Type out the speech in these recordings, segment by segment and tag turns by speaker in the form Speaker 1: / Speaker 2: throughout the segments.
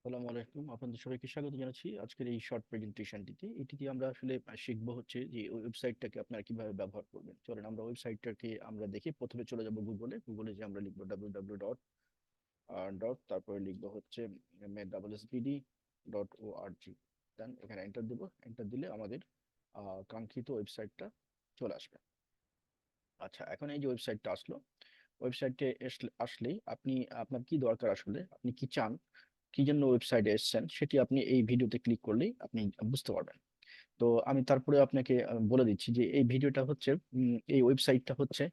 Speaker 1: আসসালামু আলাইকুম, আপনাদের সবাইকে স্বাগত জানাচ্ছি আজকের এই শর্ট প্রেজেন্টেশনটিতে। এটিতে আমরা আসলে শিখবো হচ্ছে যে ওয়েবসাইটটাকে আপনারা কিভাবে ব্যবহার করবেন। চলেন আমরা ওয়েবসাইটটাকে আমরা দেখি। প্রথমে চলে যাব গুগলে যে আমরা লিখবো www ডট ডট তারপরে লিখবো হচ্ছে wsbd.org। দেন এখানে এন্টার দেবো। এন্টার দিলে আমাদের কাঙ্ক্ষিত ওয়েবসাইটটা চলে আসবে। আচ্ছা, এখন এই যে ওয়েবসাইটটা আসলো, ওয়েবসাইটে আসলেই আপনি আপনার কি দরকার, আসলে আপনি কি চান, কি জন্য ওয়েবসাইটে এসেছেন, সেটি আপনি এই ভিডিওতে ক্লিক করলেই আপনি বুঝতে পারবেন। তো আমি তারপরে আপনাকে বলে দিচ্ছি যে এই ভিডিওটা হচ্ছে এই ওয়েবসাইটটা হচ্ছে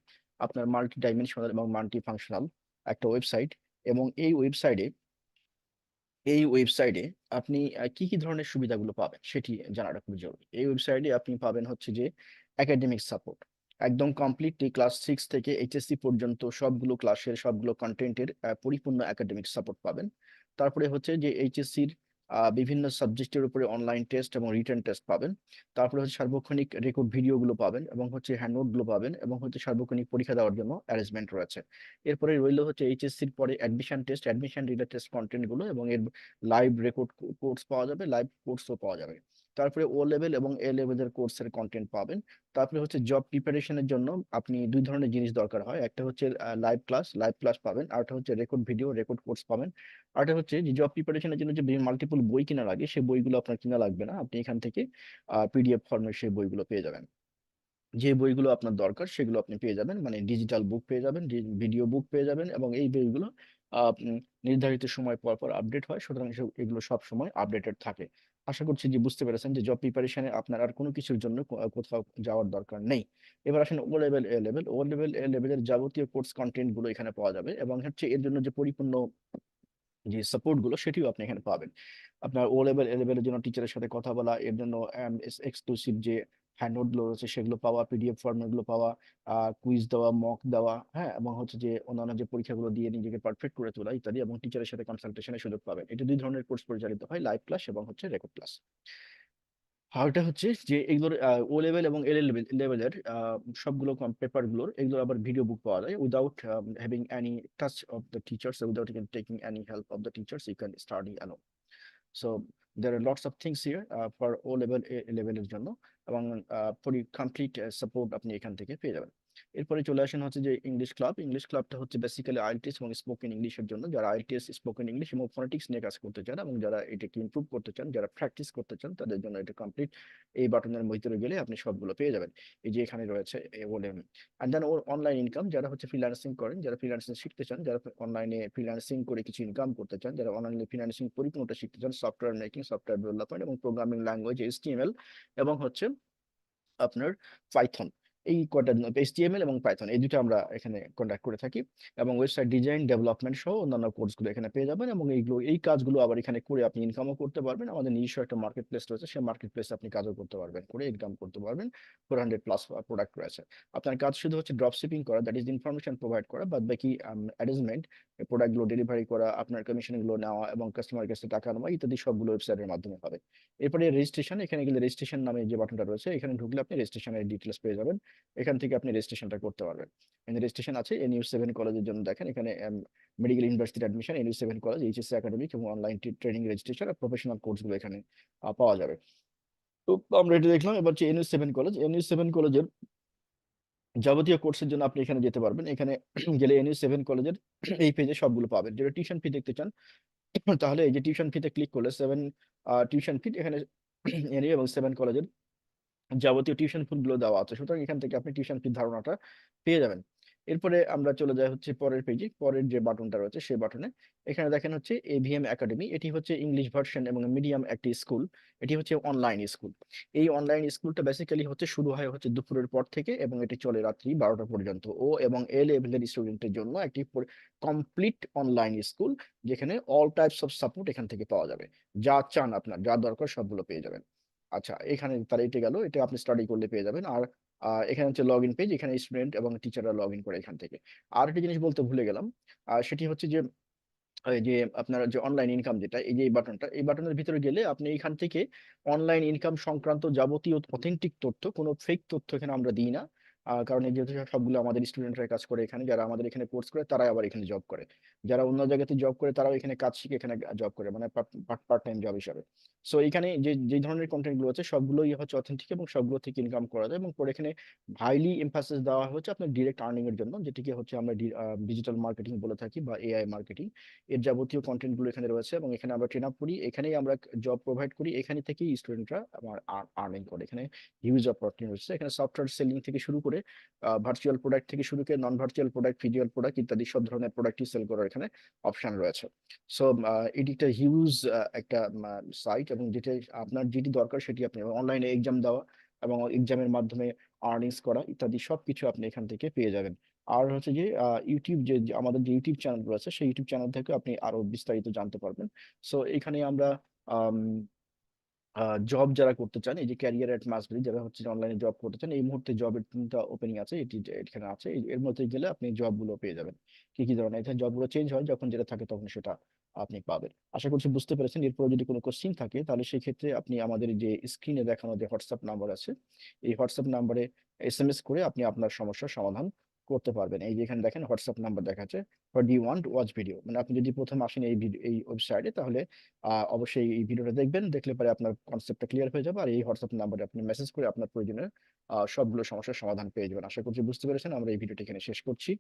Speaker 1: আপনার মাল্টি ডাইমেনশনাল এবং মাল্টি ফাংশনাল একটা ওয়েবসাইট। এবং এই ওয়েবসাইটে আপনি কি কি ধরনের সুবিধাগুলো পাবেন সেটি জানাটা খুব জরুরি। এই ওয়েবসাইটে আপনি পাবেন হচ্ছে যে একাডেমিক সাপোর্ট, একদম কমপ্লিটলি ক্লাস 6 থেকে এইচএসসি পর্যন্ত সবগুলো ক্লাসের সবগুলো কন্টেন্টের পরিপূর্ণ একাডেমিক সাপোর্ট পাবেন। তারপরে হচ্ছে যে এইচএসসির বিভিন্ন সাবজেক্টের উপরে অনলাইন টেস্ট এবং রিটেন টেস্ট পাবেন। তারপরে হচ্ছে সার্বক্ষণিক রেকর্ড ভিডিওগুলো পাবেন এবং হচ্ছে হ্যান্ডনোটগুলো পাবেন এবং হচ্ছে সার্বক্ষণিক পরীক্ষা দেওয়ার জন্য অ্যারেঞ্জমেন্ট রয়েছে। এরপরে রইল হচ্ছে এইচএসসির পরে অ্যাডমিশন রিলেটেড টেস্ট কন্টেন্ট গুলো, এবং এর লাইভ রেকর্ড কোর্স পাওয়া যাবে, লাইভ কোর্সও পাওয়া যাবে। তারপরে ও লেভেল এবং এ লেভেলের কোর্সের কন্টেন্ট পাবেন। তারপরে হচ্ছে জব প্রিপারেশনের জন্য আপনি দুই ধরনের জিনিস দরকার হয়। একটা হচ্ছে লাইভ ক্লাস পাবেন, আর একটা হচ্ছে রেকর্ড ভিডিও রেকর্ড কোর্স পাবেন। আর একটা হচ্ছে যে জব প্রিপারেশনের জন্য যে মাল্টিপল বই কিনা লাগে, সেই বইগুলো আপনার কিনা লাগবে না, আপনি এখান থেকে পিডিএফ ফর্মে সেই বইগুলো পেয়ে যাবেন। যে বইগুলো আপনার দরকার সেগুলো আপনি পেয়ে যাবেন, মানে ডিজিটাল বুক পেয়ে যাবেন, ভিডিও বুক পেয়ে যাবেন, এবং এই বইগুলো নির্ধারিত সময় পর পর আপডেট হয়, সুতরাং এগুলো সব সময় আপডেটেড থাকে। আশা করছি যে বুঝতে পেরেছেন যে জব প্রিপারেশনে আপনার আর কোনো কিছুর জন্য কোথাও যাওয়ার দরকার নেই। এবার আসেন ও লেভেলের যাবতীয় কোর্স কন্টেন্ট গুলো এখানে পাওয়া যাবে, এবং হচ্ছে এর জন্য যে পরিপূর্ণ যে সাপোর্ট গুলো সেটিও আপনি এখানে পাবেন। আপনার এ লেভেলের জন্য টিচারের সাথে কথা বলা, এর জন্য এক্সক্লুসিভ যে হ্যান্ডনোট গুলো রয়েছে সেগুলো পাওয়া, পিডিএফ ফর্মেট গুলো পাওয়া, কুইজ দেওয়া, মক দেওয়া, হ্যাঁ, এবং হচ্ছে যে অন্যান্য যে পরীক্ষাগুলো দিয়ে নিজেকে পারফেক্ট করে তোলা ইত্যাদি, এবং টিচারের সাথে কনসালটেশনের সুযোগ পাবেন। এটা দুই ধরনের কোর্স পরিচালিত হয়, লাইভ ক্লাস এবং হচ্ছে রেকর্ড ক্লাস। আর এটা হচ্ছে যে এগুলোর ও লেভেল এবং এল লেভেলের সবগুলো পেপার গুলোর এগুলোর আবার ভিডিও বুক পাওয়া যায়, without having any touch of the teachers, without taking any help of the teachers, you can study alone. So there are lots of things here for O level A লেভেলের জন্য, এবং complete support আপনি এখান থেকে পেয়ে যাবেন। এরপরে চলে আসেন হচ্ছে যে ইংলিশ ক্লাবটা হচ্ছে বেসিক্যালি আইএলটিএস এবং স্পোকেন ইংলিশের জন্য, যারা আইএলটিএস, স্পোকেন ইংলিশ এবং ফোনেটিক্স নিয়ে কাজ করতে চান, এবং যারা এটাকে ইমপ্রুভ করতে চান, যারা প্র্যাকটিস করতে চান, তাদের জন্য এটা কমপ্লিট। এই বাটনের ভিতরে গেলে আপনি সবগুলো পেয়ে যাবেন, এই যে এখানে রয়েছে ও লেভেল। অ্যান্ড দেন ওর অনলাইন ইনকাম, যারা হচ্ছে ফ্রিল্যান্সিং করেন, যারা ফ্রিল্যান্সিং শিখতে চান, যারা অনলাইনে ফ্রিল্যান্সিং করে কিছু ইনকাম করতে চান, যারা অনলাইনে ফ্রিল্যান্সিং পরিপূর্ণটা শিখতে চান, সফটওয়্যার মেকিং, সফটওয়্যার ডেভেলপমেন্ট এবং প্রোগ্রামিং ল্যাঙ্গুয়েজ এইচটিএমএল এবং হচ্ছে আপনার পাইথন, এই কয়টা এইচটিএমএল এবং পাইথন, এই দুটো আমরা এখানে কন্ডাক্ট করে থাকি। এবং ওয়েবসাইট ডিজাইন, ডেভেলপমেন্ট সহ অন্যান্য কোর্সগুলো এখানে পেয়ে যাবেন, এবং এই কাজগুলো আবার এখানে করে আপনি ইনকামও করতে পারবেন। আমাদের নিজস্ব একটা মার্কেট প্লেস রয়েছে, সেই মার্কেট প্লেসে আপনি কাজও করতে পারবেন, করে ইনকাম করতে পারবেন। 400+ প্রোডাক্ট রয়েছে। আপনার কাজ শুধু হচ্ছে ড্রপ শিপিং করা, দ্যাট ইজ ইনফরমেশন প্রোভাইড করা, বাদ বাকি অ্যারেঞ্জমেন্ট, প্রোডাক্টগুলো ডেলিভারি করা, আপনার কমিশনগুলো নেওয়া এবং কাস্টমার কাছে টাকা নেওয়া ইত্যাদি সবগুলো ওয়েবসাইটের মাধ্যমে হবে। এরপরে রেজিস্ট্রেশন, এখানে গেলে রেজিস্ট্রেশন নামে যে বাটনটা রয়েছে, এখানে ঢুকলে আপনি রেজিস্ট্রেশনের ডিটেলস পেয়ে যাবেন। এখান থেকে আপনি রেজিস্ট্রেশনটা করতে পারবেন। এখানে রেজিস্ট্রেশন আছে NU7 কলেজের জন্য, দেখেন এখানে medical university admission, NU7 college, HSC academic এবং অনলাইন ট্রেনিং রেজিস্ট্রেশন আর প্রফেশনাল কোর্সগুলো এখানে পাওয়া যাবে। তো আমরা এটা দেখলাম। এবার হচ্ছে NU7 কলেজের যাবতীয় কোর্সের জন্য আপনি এখানে যেতে পারবেন। এখানে গেলে NU7 কলেজের এই পেজে সবগুলো পাবেন। যেটা টিউশন ফি দেখতে চান, তাহলে এই যে টিউশন ফিতে ক্লিক করলে টিউশন ফি এখানে NU এবং 7 কলেজের যাবতীয় টিউশন ফি গুলো দেওয়া আছে, সুতরাং এখান থেকে আপনি টিউশন ফির ধারণাটা পেয়ে যাবেন। এরপরে আমরা চলে যাই হচ্ছে পরের পেজে, পরের যে বাটনটা রয়েছে সেই বাটনে। এখানে দেখেন হচ্ছে AVM একাডেমি, এটি হচ্ছে ইংলিশ ভার্সন এবং মিডিয়াম একটি স্কুল। এটি হচ্ছে অনলাইন স্কুল। এই অনলাইন স্কুলটা বেসিক্যালি হচ্ছে শুরু হয় হচ্ছে দুপুরের পর থেকে, এবং এটি চলে রাত্রি 12টা পর্যন্ত। ও এবং এ লেভেলের স্টুডেন্টের জন্য একটি কমপ্লিট অনলাইন স্কুল, যেখানে অল টাইপস অফ সাপোর্ট এখান থেকে পাওয়া যাবে। যা চান, আপনার যা দরকার সবগুলো পেয়ে যাবেন। আচ্ছা, এখানে তারা এটা গেল, এটা আপনি স্টাডি করলে পেয়ে যাবেন। আর এখানে হচ্ছে লগ ইন পেজ, এখানে স্টুডেন্ট এবং টিচাররা লগ ইন করে এখান থেকে। আর একটা জিনিস বলতে ভুলে গেলাম, সেটি হচ্ছে যে এই যে আপনার যে অনলাইন ইনকাম, যেটা এই যে এই বাটনটা, এই বাটনের ভিতরে গেলে আপনি এখান থেকে অনলাইন ইনকাম সংক্রান্ত যাবতীয় অথেন্টিক তথ্য, কোনো ফেক তথ্য এখানে আমরা দিই না, কারণ এই যেহেতু সবগুলো আমাদের স্টুডেন্টরা কাজ করে এখানে, যারা আমাদের এখানে কোর্স করে তারাই আবার এখানে জব করে, যারা অন্য জায়গাতে জব করে তারাও এখানে কাজ শিখে এখানে জব করে, মানে পার্ট টাইম জব হিসাবে। সো এখানে যে ধরনের কন্টেন্ট গুলো আছে সবগুলোই হচ্ছে অথেন্টিক এবং সবগুলো থেকে ইনকাম করা যায়, এবং পরে এখানে হাইলি এমফাসিস দেওয়া হচ্ছে আপনার ডিরেক্ট আর্নিং এর জন্য, যেটিকে হচ্ছে আমরা ডিজিটাল মার্কেটিং বলে থাকি বা এআই মার্কেটিং। এর যাবতীয় কন্টেন্ট গুলো এখানে রয়েছে এবং এখানে আমরা ট্রেন আপ করি, এখানেই আমরা জব প্রোভাইড করি, এখানে থেকেই স্টুডেন্টরা আমার আর্নিং করে। এখানে হিউজ অপরচুনিটি রয়েছে, এখানে সফটওয়্যার সেলিং থেকে শুরু করে ভার্চুয়াল প্রোডাক্ট থেকে শুরু করে নন ভার্চুয়াল প্রোডাক্ট, ভিজুয়াল প্রোডাক্ট ইত্যাদি সব ধরনের প্রোডাক্টই সেল করার এখানে অপশন রয়েছে। সো এটি একটা হিউজ একটা সাইট, এবং যেটা আপনার যেটি দরকার সেটি আপনি অনলাইনে এক্সাম দেওয়া এবং এক্সামের মাধ্যমে আর্নিংস করা ইত্যাদি সবকিছু আপনি এখান থেকে পেয়ে যাবেন। আর হচ্ছে যে ইউটিউব, যে আমাদের যে ইউটিউব চ্যানেল রয়েছে সেই ইউটিউব চ্যানেল থেকে আপনি আরো বিস্তারিত জানতে পারবেন। সো এখানে আমরা জব যারা করতে চান, এই যে ক্যারিয়ার এট মাসবিডি, যারা হচ্ছে অনলাইনে জব করতে চান, এই মুহূর্তে জবের 3টা ওপেনিং আছে, এটি এখানে আছে, এর মধ্যে গেলে আপনি জবগুলো পেয়ে যাবেন। কি কি ধরনের এখানে জবগুলো চেঞ্জ হয়, যখন যেটা থাকে তখন সেটা আপনি পাবেন। আশা করছি বুঝতে পেরেছেন। এরপরে যদি কোনো কোশ্চিন থাকে তাহলে সেই ক্ষেত্রে আপনি আমাদের যে স্ক্রিনে দেখানো যে হোয়াটসঅ্যাপ নাম্বার আছে, এই হোয়াটসঅ্যাপ নাম্বারে এসএমএস করে আপনি আপনার সমস্যার সমাধান করতে পারবেন। এই যে এখানে দেখেন হোয়াটসঅ্যাপ নাম্বার দেখাচ্ছে, what do you want watch video, মানে আপনি যদি প্রথম আসেন এই ওয়েবসাইটে তাহলে অবশ্যই এই ভিডিওটা দেখবেন, দেখলে পরে আপনার কনসেপ্টটা ক্লিয়ার হয়ে যাবে, আর এই হোয়াটসঅ্যাপ নাম্বারে আপনি মেসেজ করে আপনার প্রয়োজনীয় সবগুলো সমস্যার সমাধান পেয়ে যাবেন। আশা করছি বুঝতে পেরেছেন। আমরা এই ভিডিওটি এখানে শেষ করছি।